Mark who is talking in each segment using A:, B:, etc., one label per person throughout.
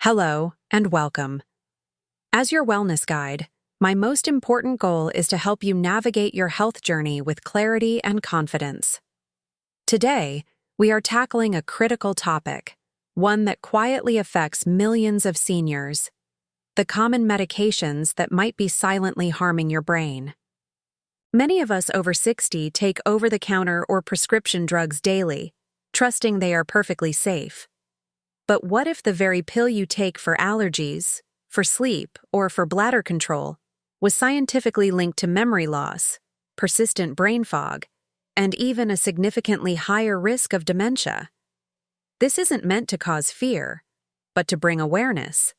A: Hello, and welcome. As your wellness guide, my most important goal is to help you navigate your health journey with clarity and confidence. Today, we are tackling a critical topic, one that quietly affects millions of seniors: the common medications that might be silently harming your brain. Many of us over 60 take over-the-counter or prescription drugs daily, trusting they are perfectly safe. But what if the very pill you take for allergies, for sleep, or for bladder control was scientifically linked to memory loss, persistent brain fog, and even a significantly higher risk of dementia? This isn't meant to cause fear, but to bring awareness.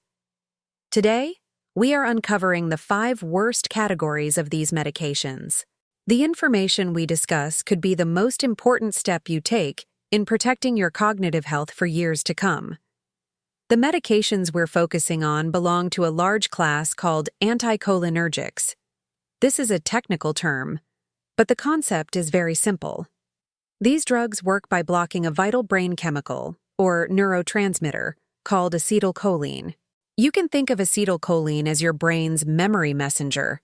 A: Today, we are uncovering the 5 worst categories of these medications. The information we discuss could be the most important step you take in protecting your cognitive health for years to come. The medications we're focusing on belong to a large class called anticholinergics. This is a technical term, but the concept is very simple. These drugs work by blocking a vital brain chemical, or neurotransmitter, called acetylcholine. You can think of acetylcholine as your brain's memory messenger.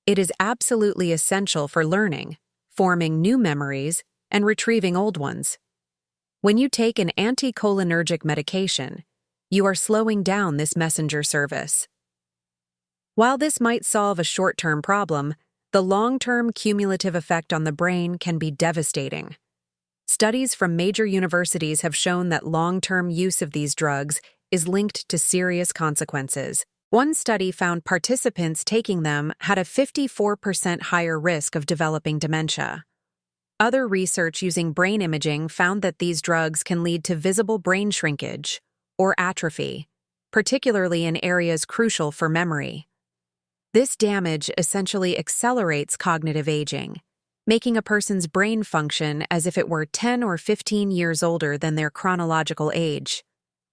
A: It is absolutely essential for learning, forming new memories, and retrieving old ones. When you take an anticholinergic medication, you are slowing down this messenger service. While this might solve a short-term problem, the long-term cumulative effect on the brain can be devastating. Studies from major universities have shown that long-term use of these drugs is linked to serious consequences. One study found participants taking them had a 54% higher risk of developing dementia. Other research using brain imaging found that these drugs can lead to visible brain shrinkage, or atrophy, particularly in areas crucial for memory. This damage essentially accelerates cognitive aging, making a person's brain function as if it were 10 or 15 years older than their chronological age.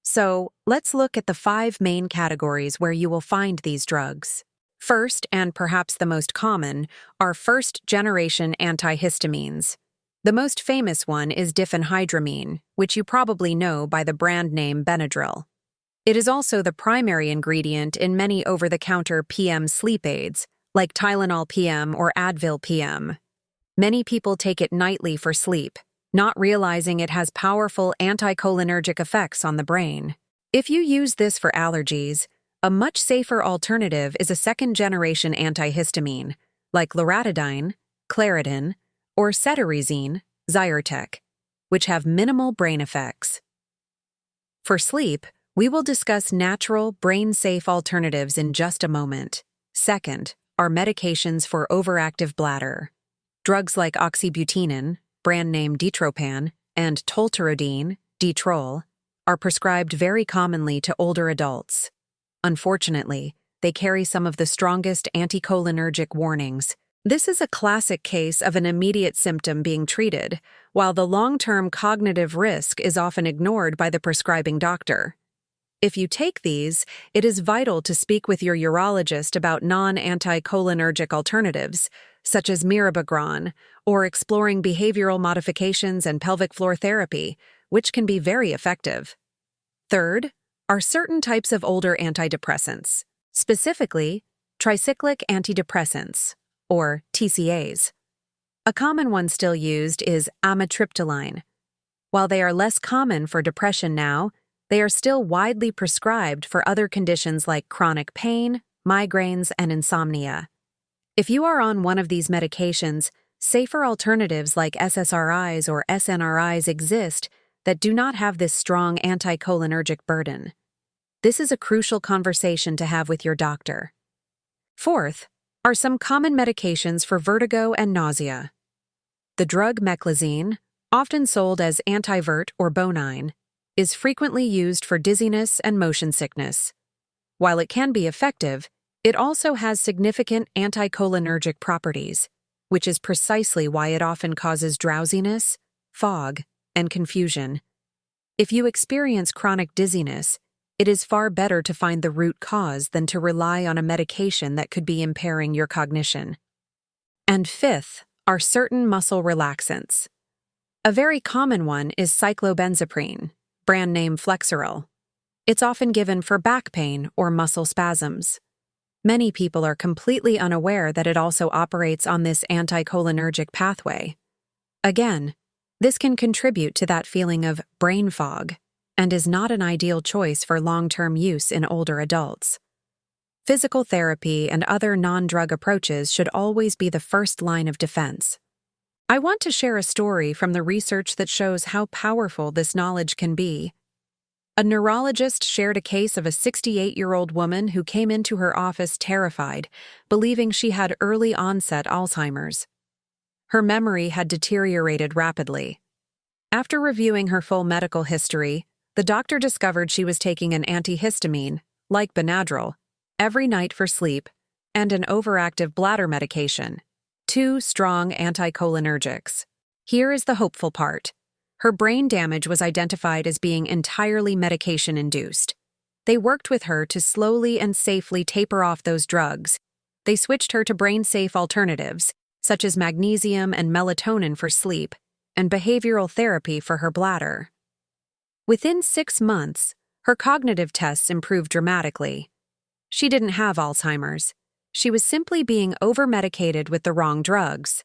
A: So, let's look at the 5 main categories where you will find these drugs. First, and perhaps the most common, are first-generation antihistamines. The most famous one is diphenhydramine, which you probably know by the brand name Benadryl. It is also the primary ingredient in many over-the-counter PM sleep aids, like Tylenol PM or Advil PM. Many people take it nightly for sleep, not realizing it has powerful anticholinergic effects on the brain. If you use this for allergies, a much safer alternative is a second-generation antihistamine, like loratadine, Claritin, or cetirizine, Zyrtec, which have minimal brain effects. For sleep, we will discuss natural, brain-safe alternatives in just a moment. Second, are medications for overactive bladder. Drugs like oxybutynin, brand name Ditropan, and tolterodine, Detrol, are prescribed very commonly to older adults. Unfortunately, they carry some of the strongest anticholinergic warnings. This is a classic case of an immediate symptom being treated, while the long-term cognitive risk is often ignored by the prescribing doctor. If you take these, it is vital to speak with your urologist about non-anticholinergic alternatives, such as mirabegron, or exploring behavioral modifications and pelvic floor therapy, which can be very effective. Third, are certain types of older antidepressants, specifically tricyclic antidepressants, or TCAs. A common one still used is amitriptyline. While they are less common for depression now, they are still widely prescribed for other conditions like chronic pain, migraines, and insomnia. If you are on one of these medications, safer alternatives like SSRIs or SNRIs exist that do not have this strong anticholinergic burden. This is a crucial conversation to have with your doctor. Fourth, are some common medications for vertigo and nausea. The drug meclizine, often sold as Antivert or Bonine, is frequently used for dizziness and motion sickness. While it can be effective, it also has significant anticholinergic properties, which is precisely why it often causes drowsiness, fog, and confusion. If you experience chronic dizziness, it is far better to find the root cause than to rely on a medication that could be impairing your cognition. And fifth, are certain muscle relaxants. A very common one is cyclobenzaprine, brand name Flexeril. It's often given for back pain or muscle spasms. Many people are completely unaware that it also operates on this anticholinergic pathway. Again, this can contribute to that feeling of brain fog and is not an ideal choice for long-term use in older adults. Physical therapy and other non-drug approaches should always be the first line of defense. I want to share a story from the research that shows how powerful this knowledge can be. A neurologist shared a case of a 68-year-old woman who came into her office terrified, believing she had early-onset Alzheimer's. Her memory had deteriorated rapidly. After reviewing her full medical history, the doctor discovered she was taking an antihistamine, like Benadryl, every night for sleep, and an overactive bladder medication, 2 strong anticholinergics. Here is the hopeful part. Her brain damage was identified as being entirely medication-induced. They worked with her to slowly and safely taper off those drugs. They switched her to brain-safe alternatives, such as magnesium and melatonin for sleep, and behavioral therapy for her bladder. Within 6 months, her cognitive tests improved dramatically. She didn't have Alzheimer's. She was simply being over-medicated with the wrong drugs.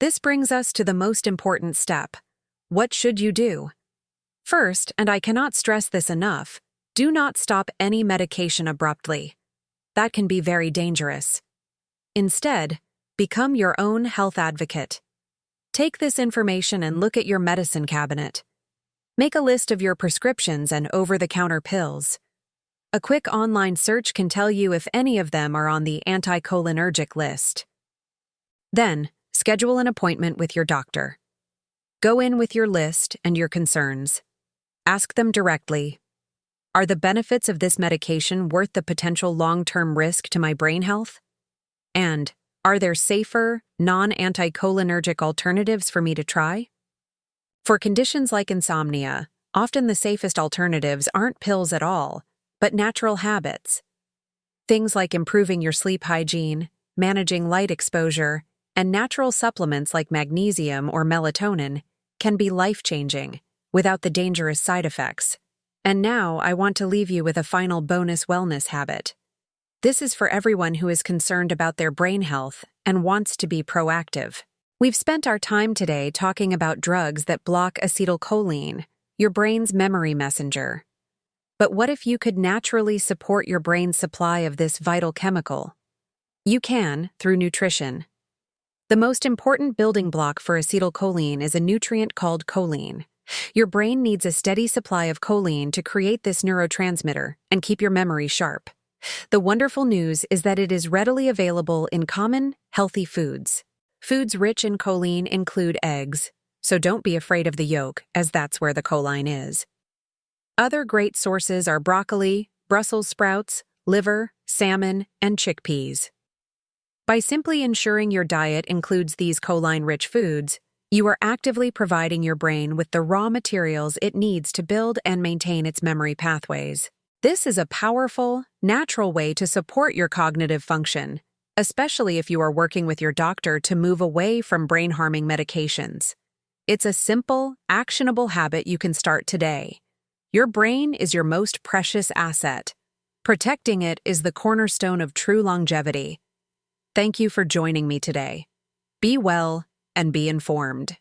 A: This brings us to the most important step. What should you do? First, and I cannot stress this enough, do not stop any medication abruptly. That can be very dangerous. Instead, become your own health advocate. Take this information and look at your medicine cabinet. Make a list of your prescriptions and over-the-counter pills. A quick online search can tell you if any of them are on the anticholinergic list. Then, schedule an appointment with your doctor. Go in with your list and your concerns. Ask them directly, are the benefits of this medication worth the potential long-term risk to my brain health? And, are there safer, non-anticholinergic alternatives for me to try? For conditions like insomnia, often the safest alternatives aren't pills at all, but natural habits. Things like improving your sleep hygiene, managing light exposure, and natural supplements like magnesium or melatonin can be life-changing without the dangerous side effects. And now I want to leave you with a final bonus wellness habit. This is for everyone who is concerned about their brain health and wants to be proactive. We've spent our time today talking about drugs that block acetylcholine, your brain's memory messenger. But what if you could naturally support your brain's supply of this vital chemical? You can, through nutrition. The most important building block for acetylcholine is a nutrient called choline. Your brain needs a steady supply of choline to create this neurotransmitter and keep your memory sharp. The wonderful news is that it is readily available in common, healthy foods. Foods rich in choline include eggs, so don't be afraid of the yolk, as that's where the choline is. Other great sources are broccoli, Brussels sprouts, liver, salmon, and chickpeas. By simply ensuring your diet includes these choline-rich foods, you are actively providing your brain with the raw materials it needs to build and maintain its memory pathways. This is a powerful, natural way to support your cognitive function, especially if you are working with your doctor to move away from brain-harming medications. It's a simple, actionable habit you can start today. Your brain is your most precious asset. Protecting it is the cornerstone of true longevity. Thank you for joining me today. Be well and be informed.